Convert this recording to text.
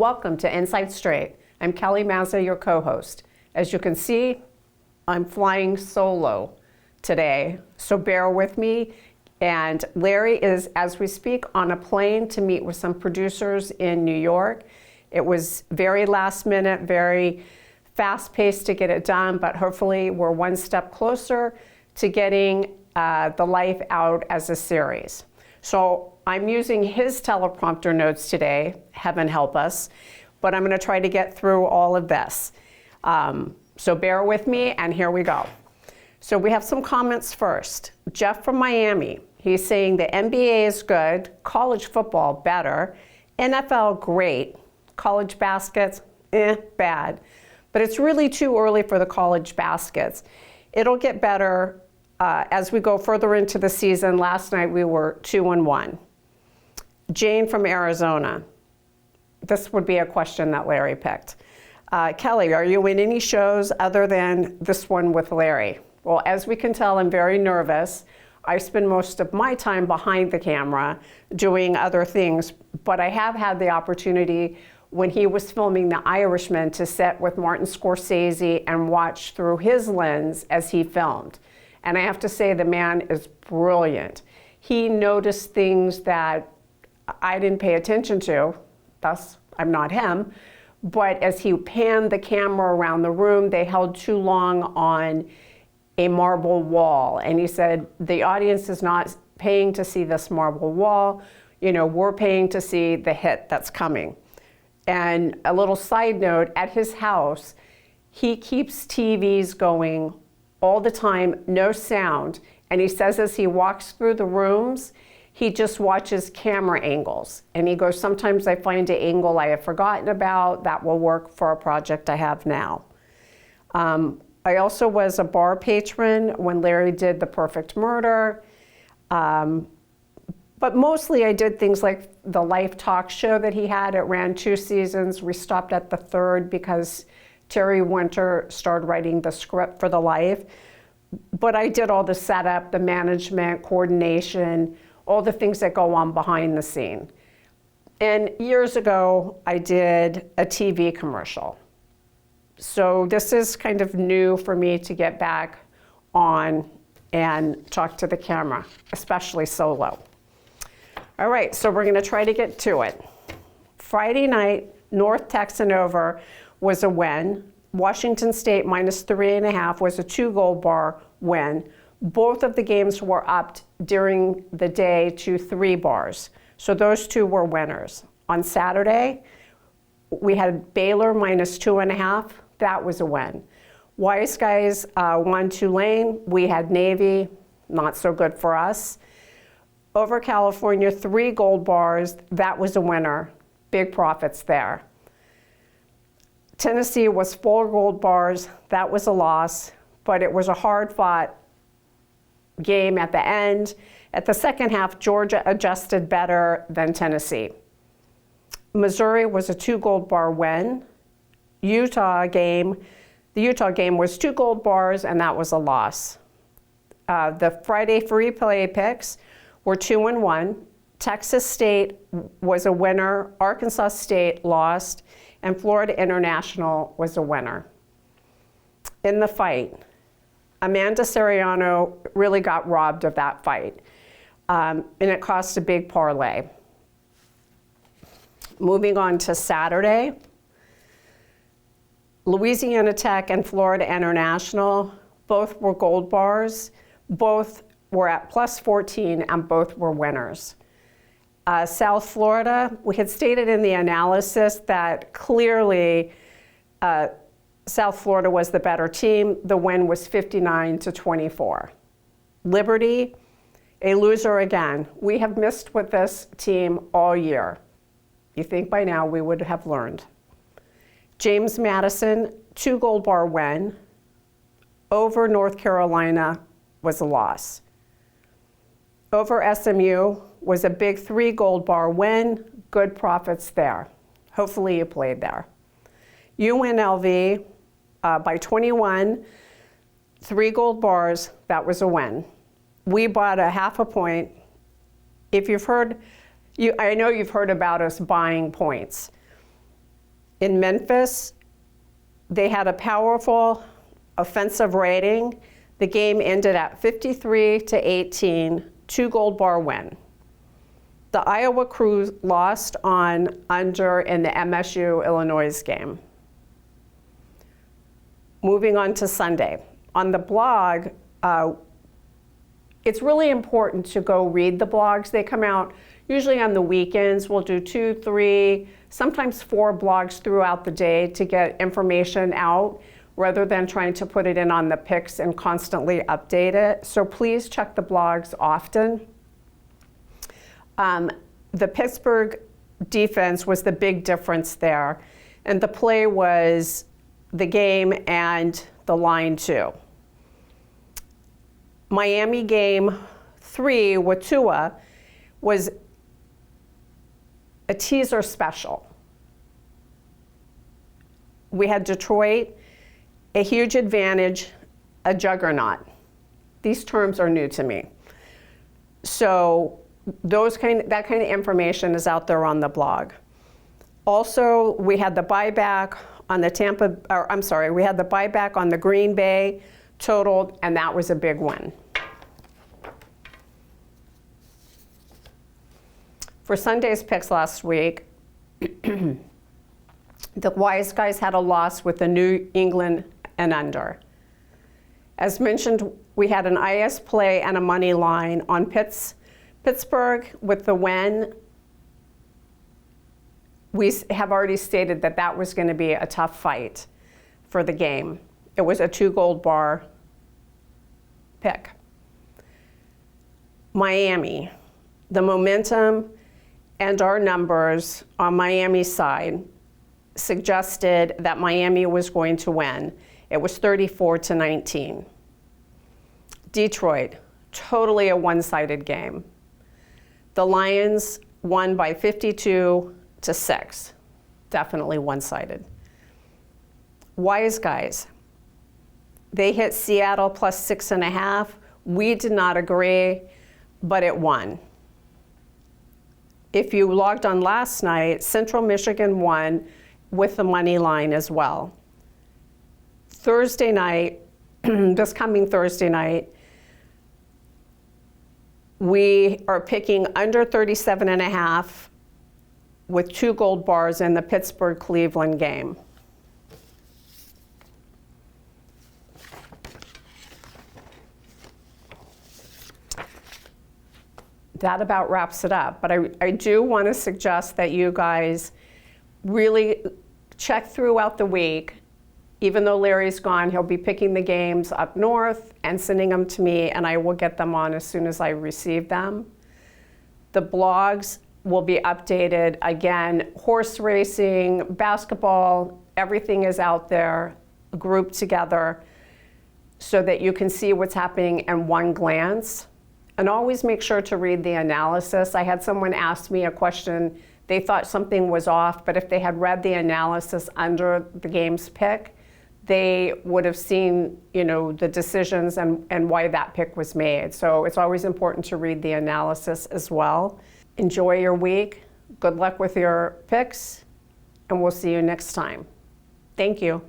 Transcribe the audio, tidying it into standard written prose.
welcome to Inside Straight. I'm Kelly Mazza, your co-host. As you can see, I'm flying solo today, so bear with me. And Larry is, as we speak, on a plane to meet with some producers in New York. It was very last minute, very fast-paced to get it done, but hopefully we're one step closer to getting The Life out as a series. So I'm using his teleprompter notes today, heaven help us, but I'm going to try to get through all of this. So bear with me, and here we go. So we have some comments first. Jeff from Miami, he's saying the NBA is good, college football better, NFL great, college baskets, bad. But it's really too early for the college baskets. It'll get better as we go further into the season. Last night we were 2-1. Jane from Arizona. This would be a question that Larry picked. Kelly, are you in any shows other than this one with Larry? Well, as we can tell, I'm very nervous. I spend most of my time behind the camera doing other things, but I have had the opportunity when he was filming The Irishman to sit with Martin Scorsese and watch through his lens as he filmed. And I have to say, the man is brilliant. He noticed things that I didn't pay attention to, thus I'm not him, but as he panned the camera around the room, they held too long on a marble wall. And he said, the audience is not paying to see this marble wall, we're paying to see the hit that's coming. And a little side note, at his house, he keeps TVs going all the time, no sound. And he says as he walks through the rooms, he just watches camera angles. And he goes, sometimes I find an angle I have forgotten about that will work for a project I have now. I also was a bar patron when Larry did The Perfect Murder. But mostly I did things like the Life talk show that he had. It ran 2 seasons. We stopped at the 3rd because Terry Winter started writing the script for The Life. But I did all the setup, the management, coordination, all the things that go on behind the scene. And years ago, I did a TV commercial. So this is kind of new for me to get back on and talk to the camera, especially solo. All right, so we're gonna try to get to it. Friday night, North Texan over was a win. Washington State -3.5 was a 2-goal bar win. Both of the games were upped during the day to 3 bars. So those 2 were winners. On Saturday, we had Baylor -2.5. That was a win. Wise Guys won Tulane. We had Navy, not so good for us. Over California, 3 gold bars. That was a winner. Big profits there. Tennessee was 4 gold bars. That was a loss, but it was a hard-fought game at the end. At the second half, Georgia adjusted better than Tennessee. Missouri was a 2 gold bar win. The Utah game was 2 gold bars, and that was a loss. The Friday free play picks were 2-1. Texas State was a winner. Arkansas State lost. And Florida International was a winner. In the fight, Amanda Seriano really got robbed of that fight, and it cost a big parlay. Moving on to Saturday, Louisiana Tech and Florida International, both were gold bars, both were at +14, and both were winners. South Florida, we had stated in the analysis that clearly South Florida was the better team. The win was 59-24. Liberty, a loser again. We have missed with this team all year. You think by now we would have learned. James Madison, 2 gold bar win. Over North Carolina was a loss. Over SMU was a big 3 gold bar win. Good profits there. Hopefully you played there. UNLV by 21, 3 gold bars, that was a win. We bought a half a point. If you've heard, I know you've heard about us buying points. in Memphis. They had a powerful offensive rating. The game ended at 53-18, 2 Gold Bar win. The Iowa Crew lost on under in the MSU-Illinois game. Moving on to Sunday. On the blog, it's really important to go read the blogs. They come out usually on the weekends. We'll do 2, 3, sometimes 4 blogs throughout the day to get information out rather than trying to put it in on the picks and constantly update it. So please check the blogs often. The Pittsburgh defense was the big difference there. And the play was the game and the line too. Miami game 3 with Tua was a teaser special. We had Detroit, a huge advantage, a juggernaut. These terms are new to me. So that kind of information is out there on the blog. Also, we had the buyback on the we had the buyback on the Green Bay totaled, and that was a big win. For Sunday's picks last week, the Wise Guys had a loss with the New England and under. As mentioned, we had an IS play and a money line on Pittsburgh with the win. We have already stated that that was going to be a tough fight for the game. It was a 2 Gold Bar pick. Miami, the momentum and our numbers on Miami's side suggested that Miami was going to win. It was 34-19. Detroit, totally a one-sided game. The Lions won by 52-6. Definitely one-sided. Wise Guys, they hit Seattle plus 6.5. We did not agree, but it won. If you logged on last night, Central Michigan won with the money line as well. Thursday night, this coming Thursday night, we are picking under 37.5 with 2 Gold Bars in the Pittsburgh-Cleveland game. That about wraps it up. But I do want to suggest that you guys really check throughout the week. Even though Larry's gone, he'll be picking the games up north and sending them to me, and I will get them on as soon as I receive them. The blogs will be updated. Again, horse racing, basketball, everything is out there, grouped together so that you can see what's happening in one glance. And always make sure to read the analysis. I had someone ask me a question. They thought something was off, but if they had read the analysis under the game's pick, they would have seen, the decisions and why that pick was made. So it's always important to read the analysis as well. Enjoy your week. Good luck with your picks, and we'll see you next time. Thank you.